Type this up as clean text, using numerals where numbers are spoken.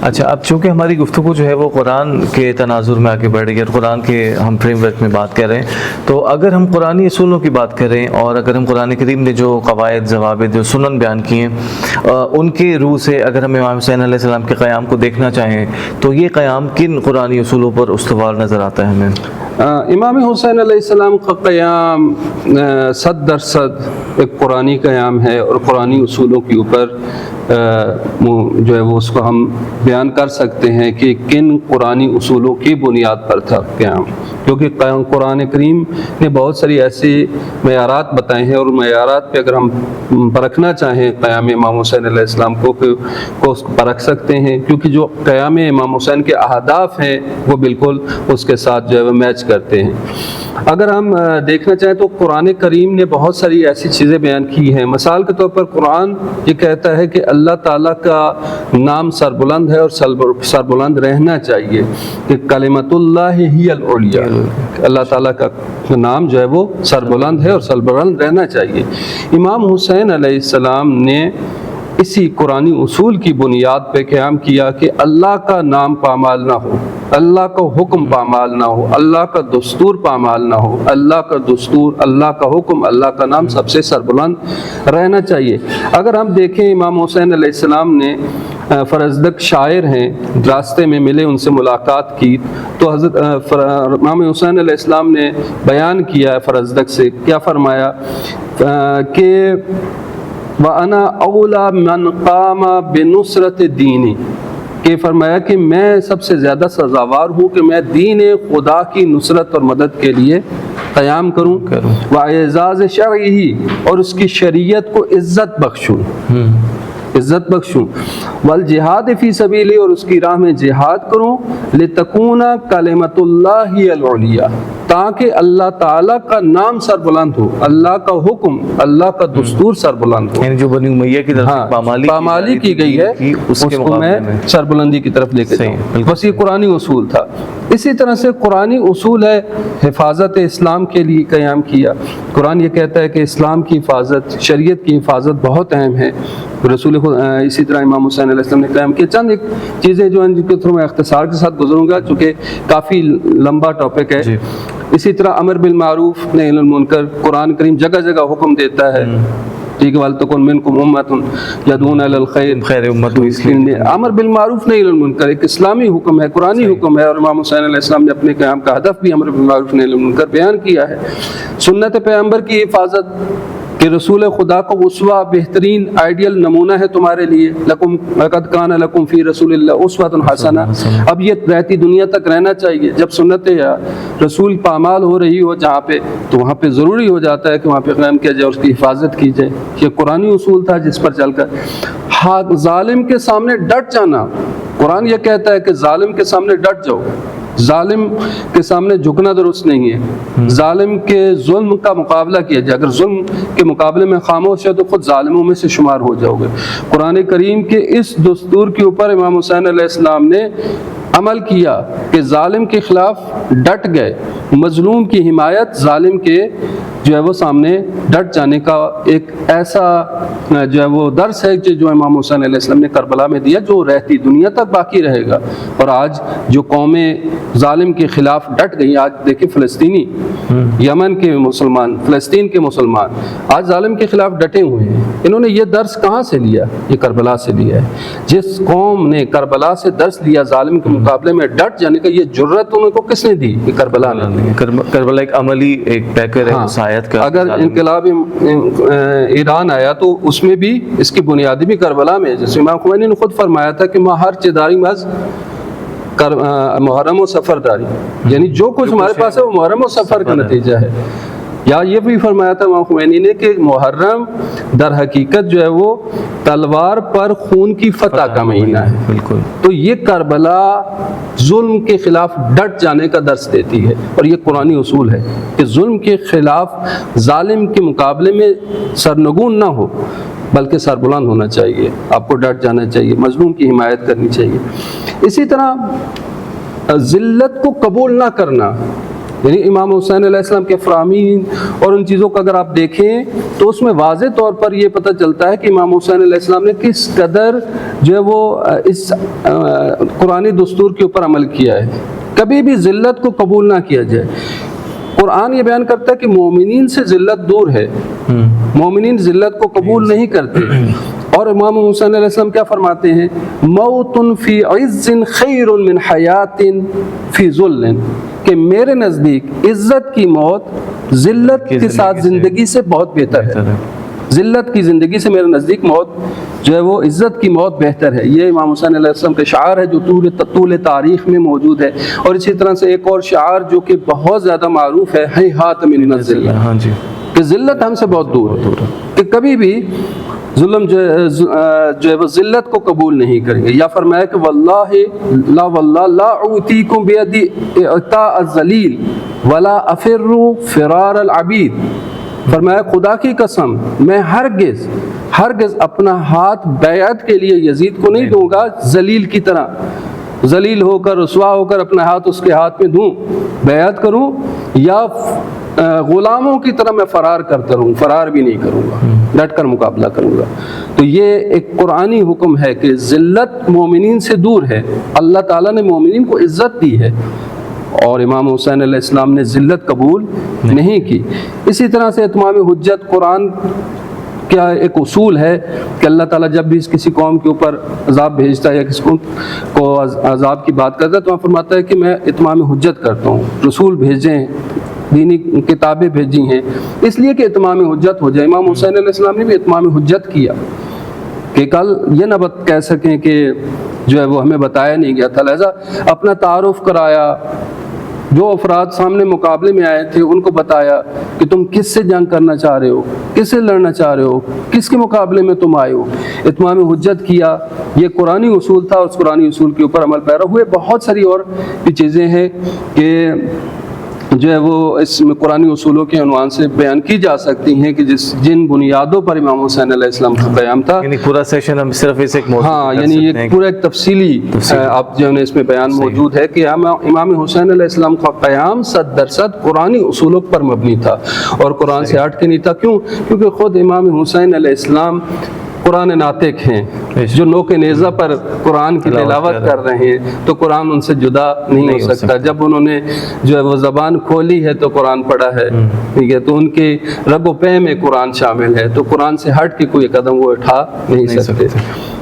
اچھا، اب چونکہ ہماری گفتگو جو ہے وہ قرآن کے تناظر میں آگے بڑھ رہی ہے اور قرآن کے ہم فریم ورک میں بات کر رہے ہیں، تو اگر ہم قرآنی اصولوں کی بات کریں اور اگر ہم قرآن کریم نے جو قواعد، ضوابط، جو سنن بیان کیے ہیں ان کے روح سے اگر ہم امام حسین علیہ السلام کے قیام کو دیکھنا چاہیں تو یہ قیام کن قرآنی اصولوں پر استوار نظر آتا ہے ہمیں؟ امام حسین علیہ السلام کا قیام 100% ایک قرآنی قیام ہے، اور قرآنی اصولوں کے اوپر جو ہے وہ اس کو ہم بیان کر سکتے ہیں کہ کن قرآنی اصولوں کی بنیاد پر تھا قیام، کیونکہ قرآن کریم نے بہت ساری ایسی معیارات بتائے ہیں، اور معیارات پہ اگر ہم پرکھنا چاہیں قیام امام حسین علیہ السلام کو اس کو پرکھ سکتے ہیں، کیونکہ جو قیام امام حسین کے اہداف ہیں وہ بالکل اس کے ساتھ جو ہے وہ میچ کرتے ہیں۔ اگر ہم دیکھنا چاہیں تو قرآن کریم نے بہت ساری ایسی چیزیں بیان کی ہیں۔ مثال کے طور پر قرآن یہ کہتا ہے کہ اللہ تعالیٰ کا نام سربلند ہے اور سربلند رہنا چاہیے، کہ کلمۃ اللہ ہی العلیٰ، اللہ تعالیٰ کا نام جو ہے وہ سربلند ہے اور سربلند رہنا چاہیے۔ امام حسین علیہ السلام نے اسی قرآنی اصول کی بنیاد پہ قیام کیا کہ اللہ کا نام پامال نہ ہو، اللہ کا حکم پامال نہ ہو، اللہ کا دستور پامال نہ ہو، اللہ کا دستور، اللہ کا حکم، اللہ کا نام سب سے سربلند رہنا چاہیے۔ اگر ہم دیکھیں امام حسین علیہ السلام نے فرزدق شاعر ہیں، راستے میں ملے، ان سے ملاقات کی، تو حضرت امام حسین علیہ السلام نے بیان کیا ہے فرزدق سے، کیا فرمایا کہ وَأَنَا أَوْلَى مَنْ قَامَ بِنُصْرَةِ دِينِ، کہ فرمایا کہ میں سب سے زیادہ سزاوار ہوں کہ میں دین خدا کی نصرت اور مدد کے لیے قیام کروں، وَإِعْزَازِ شَرْعِهِ، اور اس کی شریعت کو عزت بخشوں، والجہاد فی سبیلی، اور اس کی راہ میں جہاد کروں، لتکون کلمۃ اللہ العلیٰ، تاکہ اللہ تعالیٰ کا نام سربلند ہو، اللہ کا حکم، اللہ کا دستور سربلند ہو، یعنی جو بنی امیہ کی طرف پامالی کی گئی ہے اس کو میں سربلندی کی طرف لے کے جاؤں۔ بس یہ قرآنی اصول تھا۔ اسی طرح سے قرآنی اصول ہے حفاظت اسلام کے لیے قیام کیا۔ قرآن یہ کہتا ہے کہ اسلام کی حفاظت، شریعت کی حفاظت بہت اہم ہے۔ رسول اسی طرح امام حسین علیہ السلام نے قیام کیا۔ چند ایک چیزیں جو ہیں جن کے تھرو میں اختصار کے ساتھ گزروں گا چونکہ کافی لمبا ٹاپک ہے۔ اسی طرح امر بالمعروف نہی عن المنکر، قرآن کریم جگہ جگہ حکم دیتا ہے، ٹھیک ہے، وَلْتَكُنْ مِنْكُمْ أُمَّةٌ يَدْعُونَ إِلَى الْخَيْرِ، خیر امت امر بالمعروف نہی عن المنکر ایک اسلامی حکم ہے، قرآنی حکم ہے، اور امام حسین علیہ السلام نے اپنے قیام کا ہدف بھی امر بالمعروف نہی عن المنکر بیان کیا ہے۔ سنت پیغمبر کی حفاظت، کہ رسول خدا کو اسوہ، بہترین آئیڈیل نمونہ ہے تمہارے لیے، لکم لقد کان لکم فی رسول اللہ اسوۃ حسنہ، اب یہ رہتی دنیا تک رہنا چاہیے۔ جب سنت یا رسول پامال ہو رہی ہو جہاں پہ، تو وہاں پہ ضروری ہو جاتا ہے کہ وہاں پہ قیام کیا جائے، اس کی حفاظت کی جائے۔ یہ قرآنی اصول تھا جس پر چل کر ظالم کے سامنے ڈٹ جانا، قرآن یہ کہتا ہے کہ ظالم کے سامنے ڈٹ جاؤ، ظالم کے سامنے جھکنا درست نہیں ہے، ظالم کے ظلم کا مقابلہ کیا جائے۔ اگر ظلم کے مقابلے میں خاموش ہے تو خود ظالموں میں سے شمار ہو جاؤ گے۔ قرآن کریم کے اس دستور کے اوپر امام حسین علیہ السلام نے عمل کیا کہ ظالم کے خلاف ڈٹ گئے، مظلوم کی حمایت، ظالم کے جو ہے وہ سامنے ڈٹ جانے کا ایک ایسا جو ہے وہ درس ہے جو امام حسین علیہ السلام نے کربلا میں دیا، جو رہتی دنیا تک باقی رہے گا۔ اور آج جو قومیں ظالم کے خلاف ڈٹ گئی، آج دیکھیں فلسطینی، یمن کے مسلمان، فلسطین کے مسلمان آج ظالم کے خلاف ڈٹے ہوئے ہیں۔ انہوں نے یہ درس کہاں سے لیا؟ یہ کربلا سے لیا ہے۔ جس قوم نے کربلا سے درس لیا ظالم کے مقابلے میں ڈٹ جانے کا، یہ جرت ان کو کس نے دی؟ یہ کربلا نے۔ کربلا ایک عملی ایک پیکر ہے مساعد کا۔ اگر انقلاب ایران آیا تو اس میں بھی اس کی بنیادی بھی کربلا میں، جیسے امام خمینی نے خود فرمایا تھا کہ ماں ہر چداری مز محرم و سفر داری، یعنی جو کچھ ہمارے پاس ہے وہ محرم و سفر کا نتیجہ ہے۔ یا یہ بھی فرمایا تھا امام خمینی نے کہ محرم در حقیقت جو ہے وہ تلوار پر خون کی فتح کا مہینہ ہے۔ بالکل۔ تو یہ کربلا ظلم کے خلاف ڈٹ جانے کا درس دیتی ہے، اور یہ قرآنی اصول ہے کہ ظلم کے خلاف ظالم کے مقابلے میں سرنگون نہ ہو بلکہ سربلند ہونا چاہیے، آپ کو ڈٹ جانا چاہیے، مظلوم کی حمایت کرنی چاہیے۔ اسی طرح ذلت کو قبول نہ کرنا، یعنی امام حسین علیہ السلام کے فرامین اور ان چیزوں کو اگر آپ دیکھیں تو اس میں واضح طور پر یہ پتہ چلتا ہے کہ امام حسین علیہ السلام نے کس قدر جو ہے وہ اس قرآنی دستور کے اوپر عمل کیا ہے. کبھی بھی ذلت کو قبول نہ کیا جائے. قرآن یہ بیان کرتا ہے کہ مومنین سے ذلت دور ہے, مومنین ذلت کو قبول نہیں کرتے. اور امام حسین علیہ السلام کیا فرماتے ہیں؟ موت فی عز خیر من حیات فی ذل, کہ میرے نزدیک عزت کی موت ذلت کے ساتھ زندگی سے بہت بہتر ہے. ذلت کی زندگی سے میرے نزدیک موت جو ہے وہ عزت کی موت بہتر ہے. یہ امام حسین علیہ السلام کا شعار ہے جو طول تاریخ میں موجود ہے. اور اسی طرح سے ایک اور شعار جو کہ بہت زیادہ معروف ہے, ہیہات من الذلت, کہ ذلت ہم سے بہت دور ہے, کہ کبھی بھی ظلم جو ہے وہ ذلت کو قبول نہیں کریں گے. یا فرمایا کہ واللہ لا اعطیکم بیدی اعطاء الذلیل ولا افر فرار العبید. فرمایا خدا کی قسم میں ہرگز اپنا ہاتھ بیعت کے لیے یزید کو نہیں دوں گا ذلیل کی طرح, ذلیل ہو کر رسوا ہو کر اپنا ہاتھ اس کے ہاتھ میں دوں, بیعت کروں, یا غلاموں کی طرح میں فرار کرتا رہوں, فرار بھی نہیں کروں گا, ڈٹ کر مقابلہ کروں گا. تو یہ ایک قرآنی حکم ہے کہ ذلت مومنین سے دور ہے. اللہ تعالیٰ نے مومنین کو عزت دی ہے اور امام حسین علیہ السلام نے ذلت قبول نہیں کی. اسی طرح سے اتمام حجت قرآن کیا ایک اصول ہے کہ اللہ تعالیٰ جب بھی کسی قوم کے اوپر عذاب بھیجتا ہے یا کسی کو عذاب کی بات کرتا ہے تو وہاں فرماتا ہے کہ میں اتمام حجت کرتا ہوں. رسول بھیجیں, دینی کتابیں بھیجی ہیں اس لیے کہ اتمام حجت ہو جائے. امام حسین علیہ السلام نے بھی اتمام حجت کیا کہ کل یہ نہ کہہ سکیں کہ جو ہے وہ ہمیں بتایا نہیں گیا تھا. لہذا اپنا تعارف کرایا, جو افراد سامنے مقابلے میں آئے تھے ان کو بتایا کہ تم کس سے جنگ کرنا چاہ رہے ہو, کس سے لڑنا چاہ رہے ہو, کس کے مقابلے میں تم آئے ہو. اتمام حجت کیا, یہ قرآنی اصول تھا. اس قرآنی اصول کے اوپر عمل پیرا ہوئے. بہت ساری اور بھی چیزیں ہیں کہ جو ہے وہ اس میں قرآنی اصولوں کے عنوان سے بیان کی جا سکتی ہیں کہ جن بنیادوں پر امام حسین علیہ السلام کا قیام تھا. یعنی پورا سیشن ہم صرف اس ایک موضوع, ہاں, یعنی یہ پورا ایک تفصیلی آپ جو ہے اس میں بیان موجود ہے کہ امام حسین علیہ السلام کا قیام 100% قرآنی اصولوں پر مبنی تھا اور قرآن سے ہٹ کے نہیں تھا. کیوں؟ کیونکہ خود امام حسین علیہ السلام قرآن ناطق ہیں, جو نوک نیزہ پر قرآن کی تلاوت کر رہے ہیں, تو قرآن ان سے جدا نہیں ہو سکتا. جب انہوں نے جو ہے وہ زبان کھولی ہے تو قرآن پڑھا ہے, ٹھیک ہے, تو ان کے رگ و پے میں قرآن شامل ہے, تو قرآن سے ہٹ کے کوئی قدم وہ اٹھا نہیں سکتے.